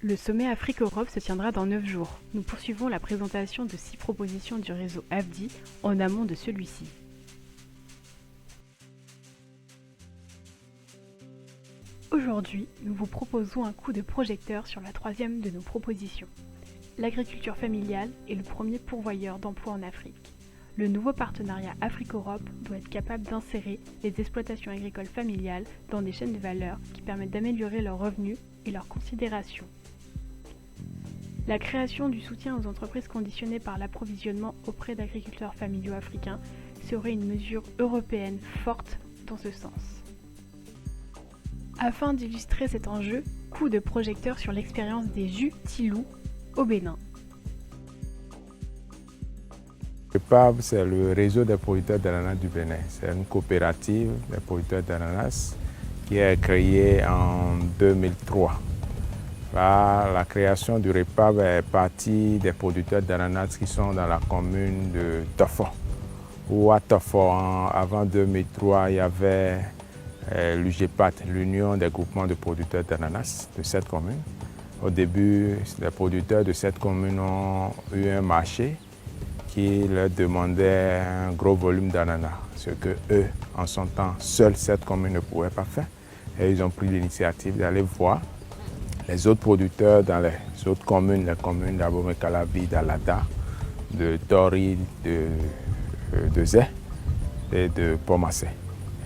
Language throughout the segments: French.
Le sommet Afrique-Europe se tiendra dans 9 jours. Nous poursuivons la présentation de 6 propositions du réseau AFDI en amont de celui-ci. Aujourd'hui, nous vous proposons un coup de projecteur sur la troisième de nos propositions. L'agriculture familiale est le premier pourvoyeur d'emplois en Afrique. Le nouveau partenariat Afrique-Europe doit être capable d'insérer les exploitations agricoles familiales dans des chaînes de valeur qui permettent d'améliorer leurs revenus et leur considération. La création du soutien aux entreprises conditionnées par l'approvisionnement auprès d'agriculteurs familiaux africains serait une mesure européenne forte dans ce sens. Afin d'illustrer cet enjeu, coup de projecteur sur l'expérience des jus Tilou au Bénin. Le PAB, c'est le réseau des producteurs d'ananas du Bénin. C'est une coopérative des producteurs d'ananas qui est créée en 2003. La création du REPAB est partie des producteurs d'ananas qui sont dans la commune de Tofo. Où à Tofo, avant 2003, il y avait l'UGPAT, l'Union des groupements de producteurs d'ananas de cette commune. Au début, les producteurs de cette commune ont eu un marché qui leur demandait un gros volume d'ananas, ce que eux, en son temps, seule cette commune ne pouvait pas faire. Et ils ont pris l'initiative d'aller voir les autres producteurs dans les autres communes, les communes d'Abomey-Calavi, d'Alada, de Tori, de Zé et de Pomassé.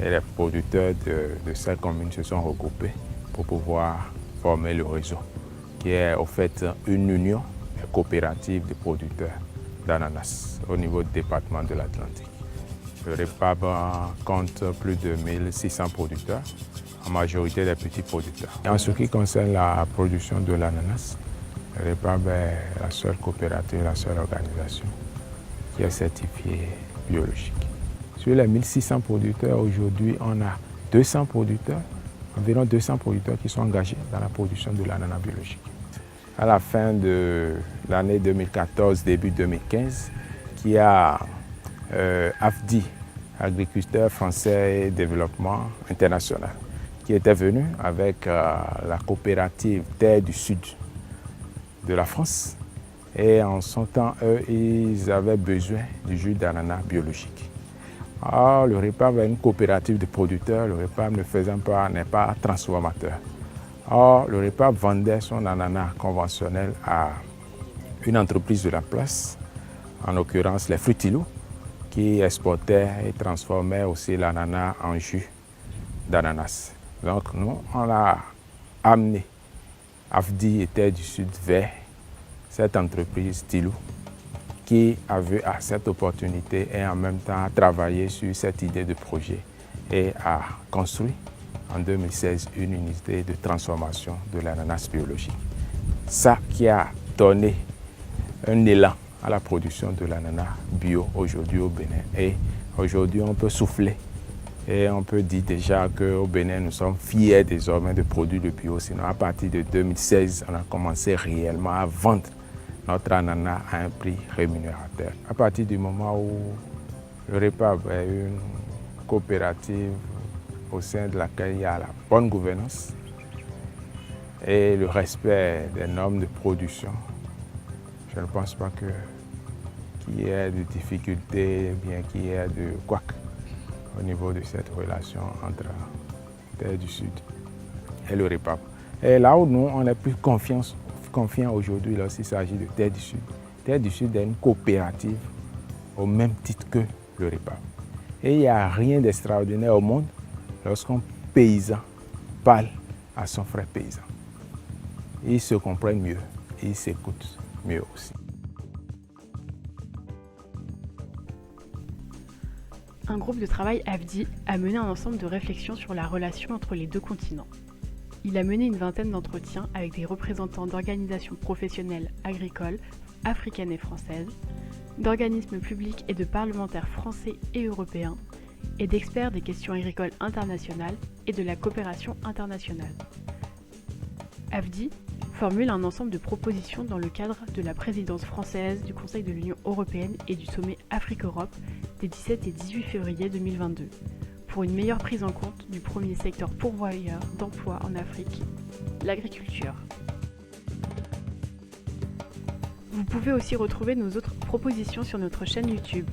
Et les producteurs de ces communes se sont regroupés pour pouvoir former le réseau, qui est au fait une union coopérative de producteurs d'ananas au niveau du département de l'Atlantique. Le REPAB compte plus de 1600 producteurs, en majorité des petits producteurs. Et en ce qui concerne la production de l'ananas, le REPAB est la seule coopérative, la seule organisation qui est certifiée biologique. Sur les 1600 producteurs, aujourd'hui, on a 200 producteurs, environ 200 producteurs qui sont engagés dans la production de l'ananas biologique. À la fin de l'année 2014, début 2015, qui a AFDI, Agriculteurs français et développement international, qui était venu avec la coopérative Terre du Sud de la France. Et en son temps, eux, ils avaient besoin du jus d'ananas biologique. Or, le REPAB est une coopérative de producteurs, le REPAB n'est pas transformateur. Or, le REPAB vendait son ananas conventionnel à une entreprise de la place, en l'occurrence les Frutilou, qui exportait et transformait aussi l'ananas en jus d'ananas. Donc nous, on a amené AFDI et Terre du Sud vers cette entreprise Tilou, qui a vu à cette opportunité et en même temps a travaillé sur cette idée de projet et a construit en 2016 une unité de transformation de l'ananas biologique. Ça qui a donné un élan à la production de l'ananas bio aujourd'hui au Bénin. Et aujourd'hui, on peut souffler et on peut dire déjà qu'au Bénin, nous sommes fiers désormais de produire le bio. Sinon, à partir de 2016, on a commencé réellement à vendre notre ananas à un prix rémunérateur. À partir du moment où le REPAB est une coopérative au sein de laquelle il y a la bonne gouvernance et le respect des normes de production, je ne pense pas qu'il y ait de difficultés, bien qu'il y ait de couac au niveau de cette relation entre Terre du Sud et le REPAB. Et là où nous, on est plus confiants aujourd'hui lorsqu'il s'agit de Terre du Sud. Terre du Sud est une coopérative au même titre que le REPAB. Et il n'y a rien d'extraordinaire au monde lorsqu'un paysan parle à son frère paysan. Ils se comprennent mieux, ils s'écoutent mieux aussi. Un groupe de travail AFDI a mené un ensemble de réflexions sur la relation entre les deux continents. Il a mené une vingtaine d'entretiens avec des représentants d'organisations professionnelles agricoles, africaines et françaises, d'organismes publics et de parlementaires français et européens, et d'experts des questions agricoles internationales et de la coopération internationale. AFDI formule un ensemble de propositions dans le cadre de la présidence française du Conseil de l'Union européenne et du sommet Afrique-Europe des 17 et 18 février 2022 pour une meilleure prise en compte du premier secteur pourvoyeur d'emplois en Afrique, l'agriculture. Vous pouvez aussi retrouver nos autres propositions sur notre chaîne YouTube.